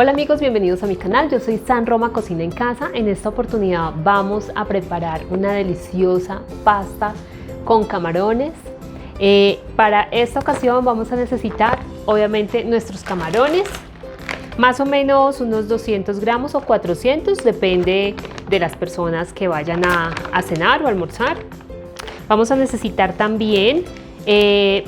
Hola amigos, bienvenidos a mi canal. Yo soy San Roma Cocina en Casa. En esta oportunidad vamos a preparar una deliciosa pasta con camarones. Para esta ocasión vamos a necesitar obviamente nuestros camarones, más o menos unos 200 gramos o 400, depende de las personas que vayan a cenar o almorzar. Vamos a necesitar también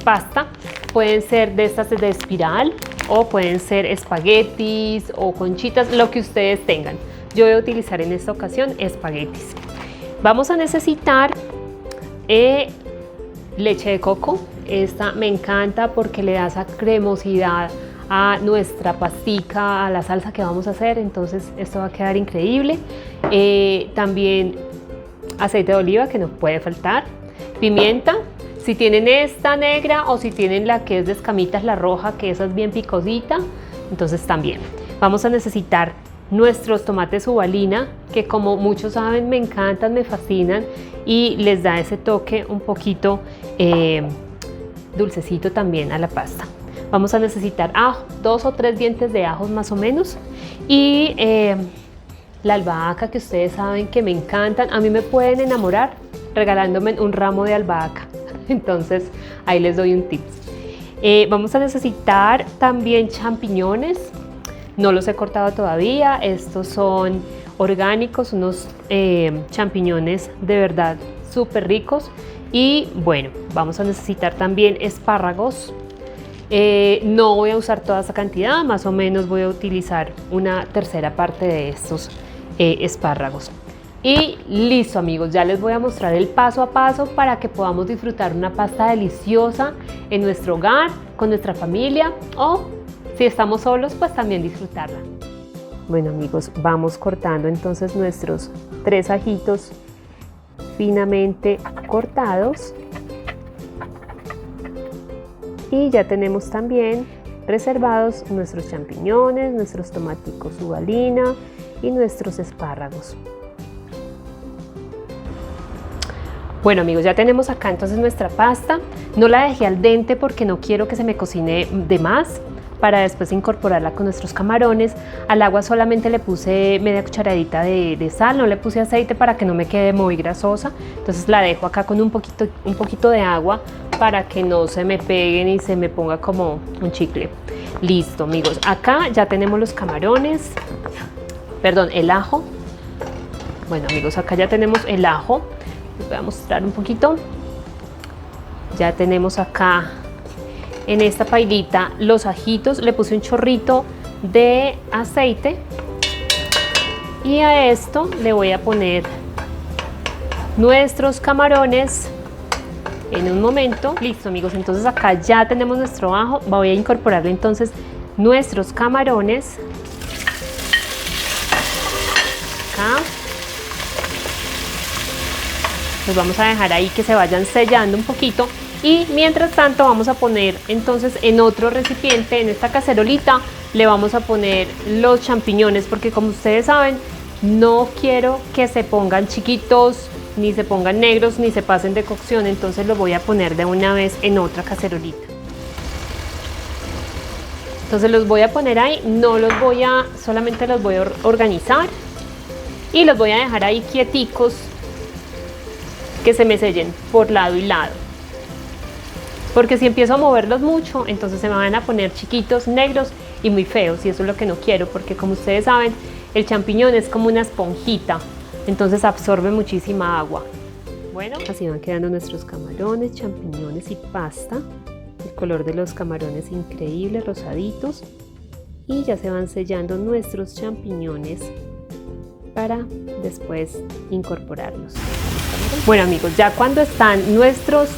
pasta, pueden ser de estas de espiral o pueden ser espaguetis o conchitas, lo que ustedes tengan. Yo voy a utilizar en esta ocasión espaguetis. Vamos a necesitar leche de coco. Esta me encanta porque le da esa cremosidad a nuestra pastica, a la salsa que vamos a hacer, entonces esto va a quedar increíble. También aceite de oliva, que no puede faltar, pimienta. Si tienen esta negra o si tienen la que es de escamitas, la roja, que esa es bien picosita, entonces también. Vamos a necesitar nuestros tomates ubalina, que como muchos saben me encantan, me fascinan y les da ese toque un poquito dulcecito también a la pasta. Vamos a necesitar ajo, 2 o 3 dientes de ajos más o menos, y la albahaca, que ustedes saben que me encantan. A mí me pueden enamorar regalándome un ramo de albahaca. Entonces ahí les doy un tip. Vamos a necesitar también champiñones, no los he cortado todavía, estos son orgánicos, unos champiñones de verdad súper ricos. Y bueno, vamos a necesitar también espárragos. No voy a usar toda esa cantidad, más o menos voy a utilizar una tercera parte de estos espárragos. Y listo amigos, ya les voy a mostrar el paso a paso para que podamos disfrutar una pasta deliciosa en nuestro hogar, con nuestra familia, o si estamos solos, pues también disfrutarla. Bueno amigos, vamos cortando entonces nuestros 3 ajitos finamente cortados. Y ya tenemos también reservados nuestros champiñones, nuestros tomaticos ubalina y nuestros espárragos. Bueno amigos, ya tenemos acá entonces nuestra pasta. No la dejé al dente porque no quiero que se me cocine de más, para después incorporarla con nuestros camarones. Al agua solamente le puse media cucharadita de sal, no le puse aceite para que no me quede muy grasosa. Entonces la dejo acá con un poquito de agua para que no se me peguen y se me ponga como un chicle. Listo amigos, acá ya tenemos los camarones, perdón, el ajo. Bueno amigos, acá ya tenemos el ajo. Les voy a mostrar un poquito. Ya tenemos acá en esta pailita los ajitos, le puse un chorrito de aceite y a esto le voy a poner nuestros camarones en un momento. Listo amigos, entonces acá ya tenemos nuestro ajo. Voy a incorporarle entonces nuestros camarones acá. Los vamos a dejar ahí que se vayan sellando un poquito, y mientras tanto vamos a poner entonces en otro recipiente, en esta cacerolita, le vamos a poner los champiñones, porque como ustedes saben no quiero que se pongan chiquitos, ni se pongan negros, ni se pasen de cocción. Entonces los voy a poner de una vez en otra cacerolita. Entonces los voy a poner ahí, no los voy a, solamente los voy a organizar y los voy a dejar ahí quieticos, que se me sellen por lado y lado, porque si empiezo a moverlos mucho entonces se me van a poner chiquitos, negros y muy feos, y eso es lo que no quiero, porque como ustedes saben el champiñón es como una esponjita, entonces absorbe muchísima agua. Bueno, así van quedando nuestros camarones, champiñones y pasta. El color de los camarones increíble, rosaditos, y ya se van sellando nuestros champiñones para después incorporarlos. Bueno amigos, ya cuando están nuestros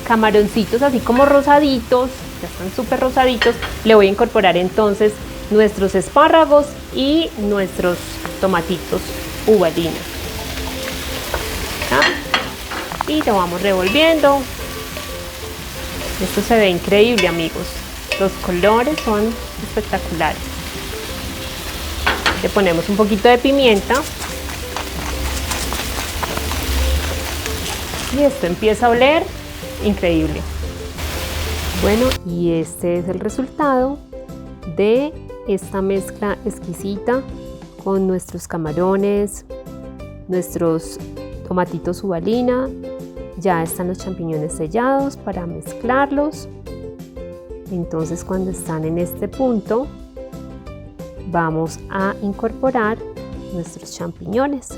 camaroncitos así como rosaditos, ya están súper rosaditos, le voy a incorporar entonces nuestros espárragos y nuestros tomatitos ubalina. Y lo vamos revolviendo. Esto se ve increíble amigos, los colores son espectaculares. Le ponemos un poquito de pimienta. Y esto empieza a oler increíble. Bueno, y este es el resultado de esta mezcla exquisita con nuestros camarones, nuestros tomatitos ubalina. Ya están los champiñones sellados para mezclarlos. Entonces, cuando están en este punto, vamos a incorporar nuestros champiñones.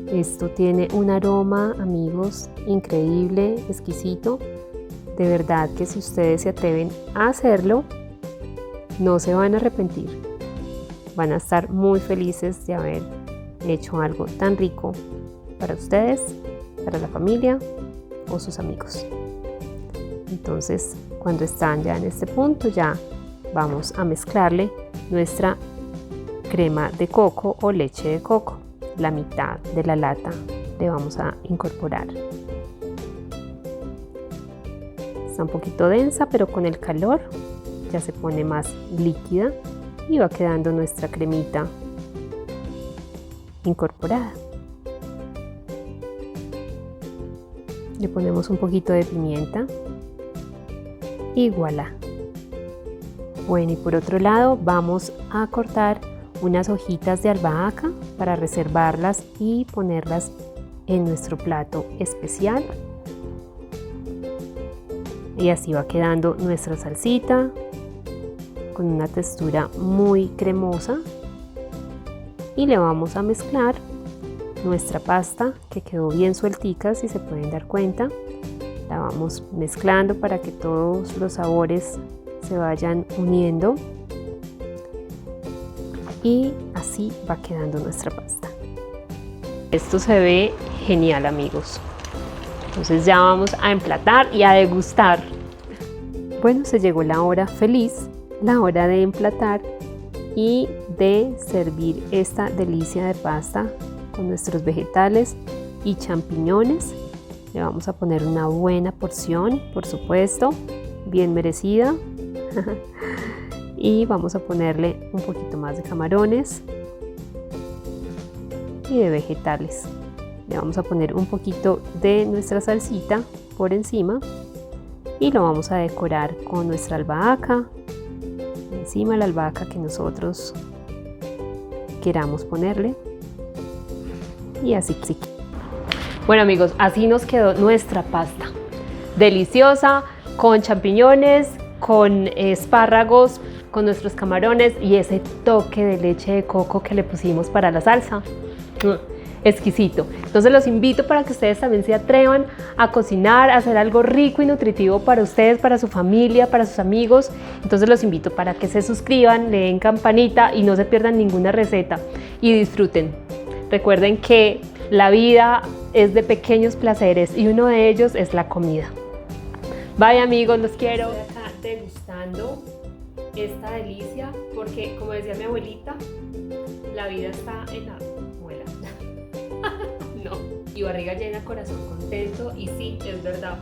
Esto tiene un aroma, amigos, increíble, exquisito. De verdad que si ustedes se atreven a hacerlo, no se van a arrepentir. Van a estar muy felices de haber hecho algo tan rico para ustedes, para la familia o sus amigos. Entonces, cuando están ya en este punto, ya vamos a mezclarle nuestra crema de coco o leche de coco. La mitad de la lata le vamos a incorporar. Está un poquito densa, pero con el calor ya se pone más líquida y va quedando nuestra cremita incorporada. Le ponemos un poquito de pimienta y voilà. Bueno, y por otro lado vamos a cortar unas hojitas de albahaca para reservarlas y ponerlas en nuestro plato especial. Y así va quedando nuestra salsita con una textura muy cremosa. Y le vamos a mezclar nuestra pasta que quedó bien sueltica, si se pueden dar cuenta. La vamos mezclando para que todos los sabores se vayan uniendo. Y así va quedando nuestra pasta. Esto se ve genial, amigos. Entonces ya vamos a emplatar y a degustar. Bueno, se llegó la hora feliz, la hora de emplatar y de servir esta delicia de pasta con nuestros vegetales y champiñones. Le vamos a poner una buena porción, por supuesto, bien merecida. Y vamos a ponerle un poquito más de camarones y de vegetales. Le vamos a poner un poquito de nuestra salsita por encima y lo vamos a decorar con nuestra albahaca. Encima la albahaca que nosotros queramos ponerle. Y así. Bueno, amigos, así nos quedó nuestra pasta. Deliciosa, con champiñones, con espárragos, con nuestros camarones y ese toque de leche de coco que le pusimos para la salsa. Exquisito. Entonces los invito para que ustedes también se atrevan a cocinar, a hacer algo rico y nutritivo para ustedes, para su familia, para sus amigos. Entonces los invito para que se suscriban, le den campanita y no se pierdan ninguna receta y disfruten. Recuerden que la vida es de pequeños placeres y uno de ellos es la comida. Bye, amigos, los quiero. Estoy acá degustando esta delicia porque, como decía mi abuelita, la vida está en la muela. No. Y barriga llena, corazón contento. Y sí, es verdad.